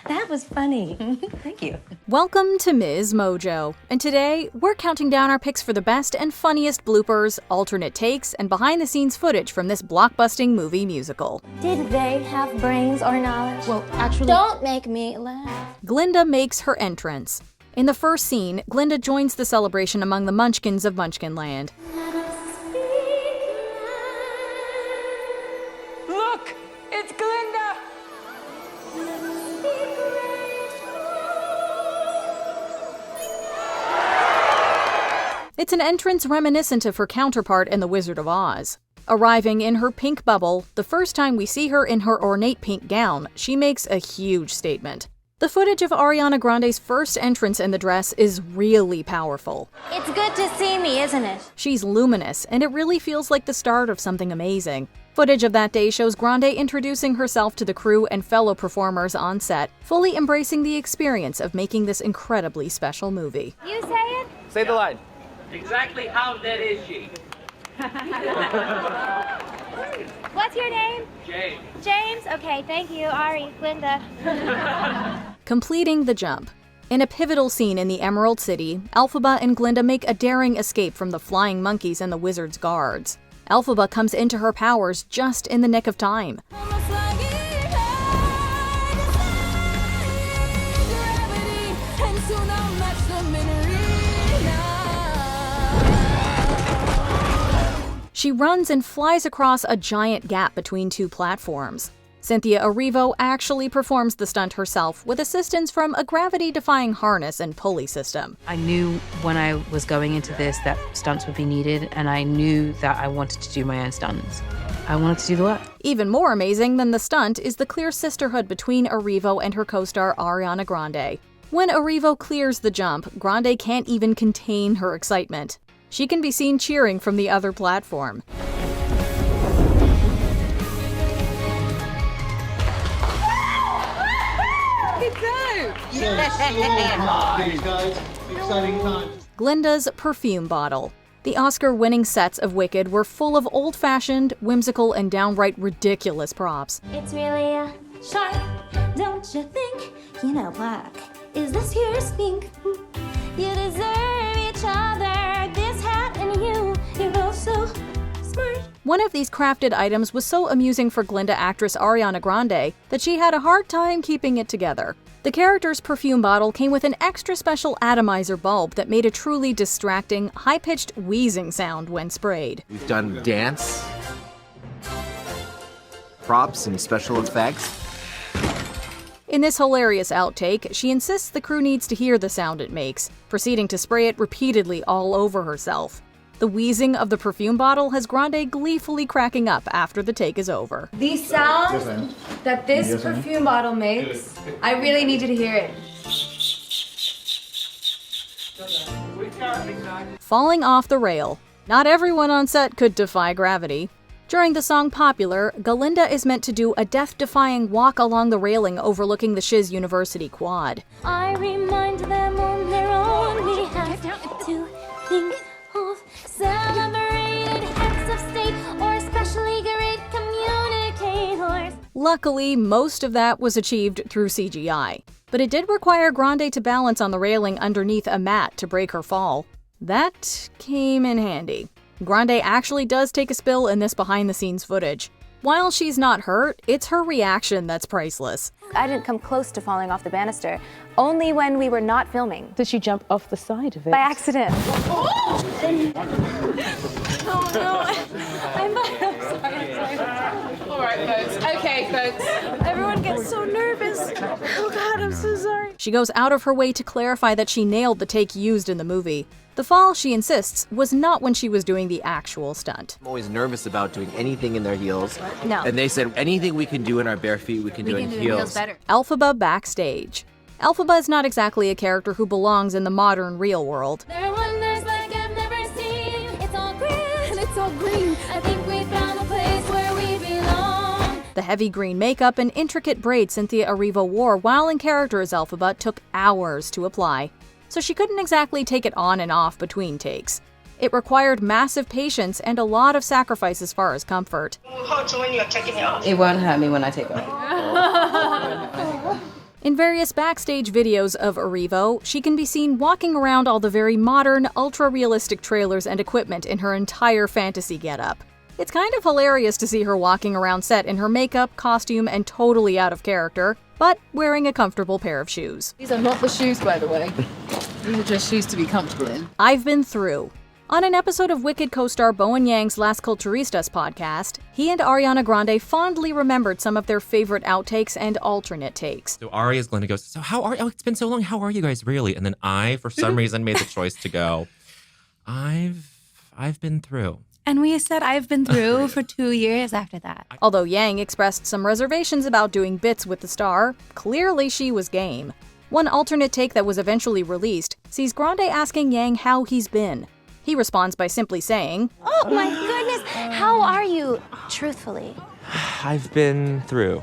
That was funny. Thank you. Welcome to MsMojo, and today we're counting down our picks for the best and funniest bloopers, alternate takes, and behind-the-scenes footage from this blockbusting movie musical. Did they have brains or knowledge? Well, actually... Don't make me laugh. Glinda makes her entrance. In the first scene, Glinda joins the celebration among the Munchkins of Munchkinland. Look! It's Glinda! It's an entrance reminiscent of her counterpart in The Wizard of Oz. Arriving in her pink bubble, the first time we see her in her ornate pink gown, she makes a huge statement. The footage of Ariana Grande's first entrance in the dress is really powerful. It's good to see me, isn't it? She's luminous, and it really feels like the start of something amazing. Footage of that day shows Grande introducing herself to the crew and fellow performers on set, fully embracing the experience of making this incredibly special movie. You say it? Say the line. Exactly how dead is she? What's your name? James. James? Okay, thank you. Ari, Glinda. Completing the jump. In a pivotal scene in the Emerald City, Alphaba and Glinda make a daring escape from the flying monkeys and the wizard's guards. Alphaba comes into her powers just in the nick of time. She runs and flies across a giant gap between two platforms. Cynthia Erivo actually performs the stunt herself with assistance from a gravity-defying harness and pulley system. I knew when I was going into this that stunts would be needed, and I knew that I wanted to do my own stunts. I wanted to do the work. Even more amazing than the stunt is the clear sisterhood between Erivo and her co-star Ariana Grande. When Erivo clears the jump, Grande can't even contain her excitement. She can be seen cheering from the other platform. Glenda's Perfume bottle. The Oscar-winning sets of Wicked were full of old-fashioned, whimsical, and downright ridiculous props. It's really sharp, don't you think? You know, Black, is this your stink? You deserve each other, this hat and you're both so smart. One of these crafted items was so amusing for Glinda actress Ariana Grande that she had a hard time keeping it together. The character's perfume bottle came with an extra special atomizer bulb that made a truly distracting, high-pitched wheezing sound when sprayed. We've done dance, props, and special effects. In this hilarious outtake, she insists the crew needs to hear the sound it makes, proceeding to spray it repeatedly all over herself. The wheezing of the perfume bottle has Grande gleefully cracking up after the take is over. The sound that this perfume bottle makes, I really need you to hear it. Falling off the rail. Not everyone on set could defy gravity. During the song Popular, Glinda is meant to do a death-defying walk along the railing overlooking the Shiz University quad. I remind them on their own we have to think of celebrated heads of state or especially great communicators. Luckily, most of that was achieved through CGI, but it did require Grande to balance on the railing underneath a mat to break her fall. That came in handy. Grande actually does take a spill in this behind-the-scenes footage. While she's not hurt, it's her reaction that's priceless. I didn't come close to falling off the banister, only when we were not filming. Did she jump off the side of it? By accident. Oh no, I'm sorry. All right, folks. Okay, folks. Everyone gets so nervous. Oh God, I'm so sorry. She goes out of her way to clarify that she nailed the take used in the movie. The fall, she insists, was not when she was doing the actual stunt. I'm always nervous about doing anything in their heels. No. And they said anything we can do in our bare feet, we can do in heels. Alphaba Backstage. Alphaba is not exactly a character who belongs in the modern real world. There are wonders like I've never seen. It's all green and it's all green. I think we found a place where we belong. The heavy green makeup and intricate braids Cynthia Erivo wore while in character as Alphaba took hours to apply, so she couldn't exactly take it on and off between takes. It required massive patience and a lot of sacrifice as far as comfort. It will hurt you when you're taking it off. It won't hurt me when I take it off. In various backstage videos of Erivo, she can be seen walking around all the very modern, ultra-realistic trailers and equipment in her entire fantasy getup. It's kind of hilarious to see her walking around set in her makeup, costume, and totally out of character, but wearing a comfortable pair of shoes. These are not the shoes, by the way. These are just shoes to be comfortable in. Ive Been Through. On an episode of Wicked co-star Bowen Yang's Las Culturistas podcast, he and Ariana Grande fondly remembered some of their favorite outtakes and alternate takes. So Ari's Glenda goes, so how are you? Oh, it's been so long. How are you guys really? And then I, for some reason, made the choice to go, I've been through. And we said I've been through for 2 years after that. Although Yang expressed some reservations about doing bits with the star, clearly she was game. One alternate take that was eventually released sees Grande asking Yang how he's been. He responds by simply saying, Oh my goodness, how are you? Truthfully. I've been through.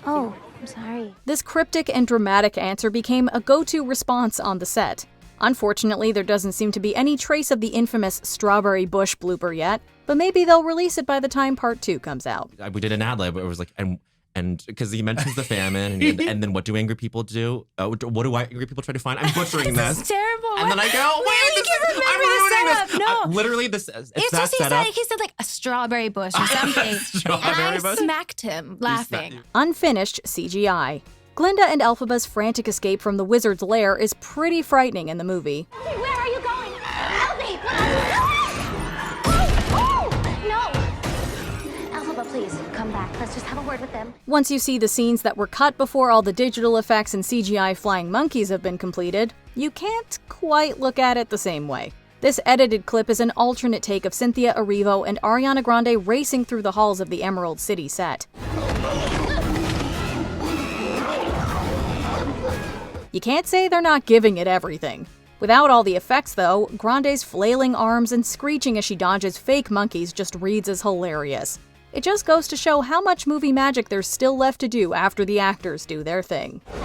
Oh, I'm sorry. This cryptic and dramatic answer became a go-to response on the set. Unfortunately, there doesn't seem to be any trace of the infamous strawberry bush blooper yet, but maybe they'll release it by the time part 2 comes out. We did an ad lib where it was like, and because he mentions the famine, and then what do angry people do? What do angry people try to find? I'm butchering this. It's terrible. And then I go, I'm ruining this. Literally, it's that setup. He said like a strawberry bush or something. Strawberry bush? Smacked him, laughing. Unfinished CGI. Glinda and Alphaba's frantic escape from the wizard's lair is pretty frightening in the movie. Where are you going? Alfie! No! Alphaba, please, come back. Let's just have a word with them. Once you see the scenes that were cut before all the digital effects and CGI flying monkeys have been completed, you can't quite look at it the same way. This edited clip is an alternate take of Cynthia Erivo and Ariana Grande racing through the halls of the Emerald City set. You can't say they're not giving it everything. Without all the effects, though, Grande's flailing arms and screeching as she dodges fake monkeys just reads as hilarious. It just goes to show how much movie magic there's still left to do after the actors do their thing. Look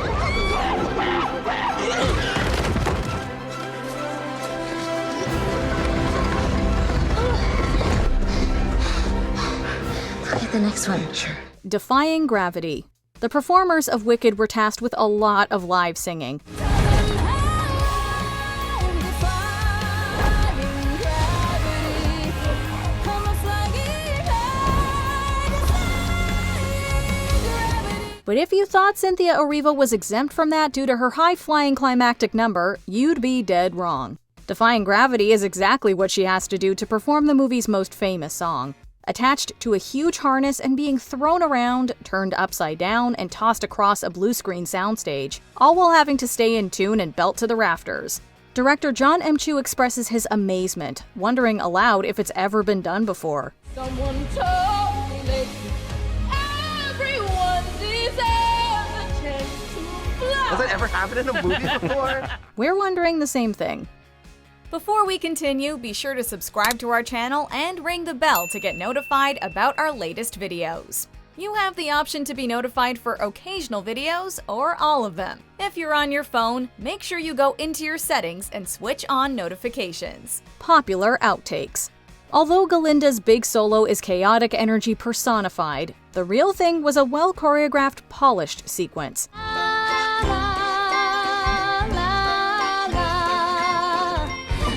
at the next one. Sure. Defying Gravity. The performers of Wicked were tasked with a lot of live singing. But if you thought Cynthia Erivo was exempt from that due to her high-flying climactic number, you'd be dead wrong. Defying Gravity is exactly what she has to do to perform the movie's most famous song. Attached to a huge harness and being thrown around, turned upside down, and tossed across a blue-screen soundstage, all while having to stay in tune and belt to the rafters. Director John M. Chu expresses his amazement, wondering aloud if it's ever been done before. Someone told me lately, everyone deserves a chance to fly. Has that ever happened in a movie before? We're wondering the same thing. Before we continue, be sure to subscribe to our channel and ring the bell to get notified about our latest videos. You have the option to be notified for occasional videos or all of them. If you're on your phone, make sure you go into your settings and switch on notifications. Popular outtakes. Although Glinda's big solo is chaotic energy personified, the real thing was a well-choreographed, polished sequence.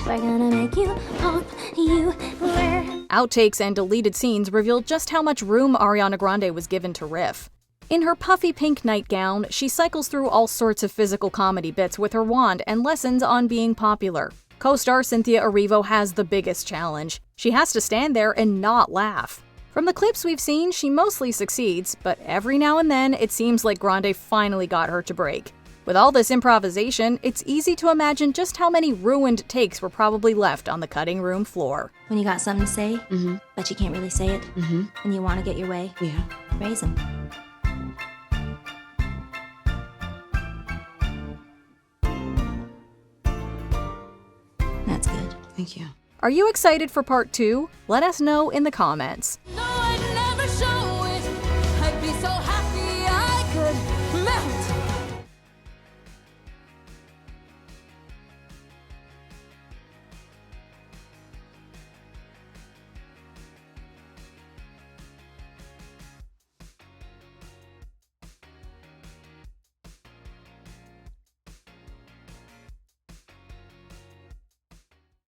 We're gonna make you pop, you wear. Outtakes and deleted scenes reveal just how much room Ariana Grande was given to riff. In her puffy pink nightgown, she cycles through all sorts of physical comedy bits with her wand and lessons on being popular. Co-star Cynthia Erivo has the biggest challenge. She has to stand there and not laugh. From the clips we've seen, she mostly succeeds, but every now and then it seems like Grande finally got her to break. With all this improvisation, it's easy to imagine just how many ruined takes were probably left on the cutting room floor. When you got something to say, but you can't really say it, and you want to get your way, raise them. That's good. Thank you. Are you excited for part 2? Let us know in the comments.